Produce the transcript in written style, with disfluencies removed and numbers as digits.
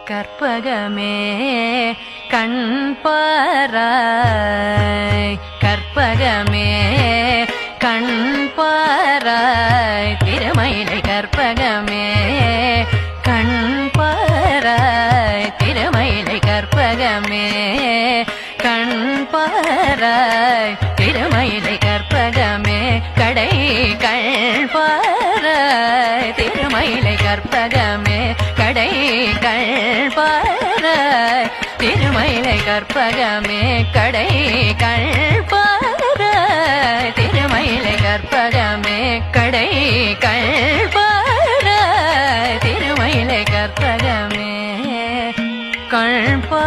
கற்பகமே கண்பாராய் கற்பகமே கண்பாராய் திருமயிலை கற்பகமே கண்பாராய் திருமயிலை கற்பகமே கண்பாராய் திருமயிலை கற்பகமே கடை கண்பாராய் திருமயிலை கற்பகமே கடை கண்பாராய் திருமயிலை கற்பகமே கடை கண்பாராய் திருமயிலை கற்பகமே கடை கண்பாராய் திருமயிலை கற்பகமே கண்பாராய்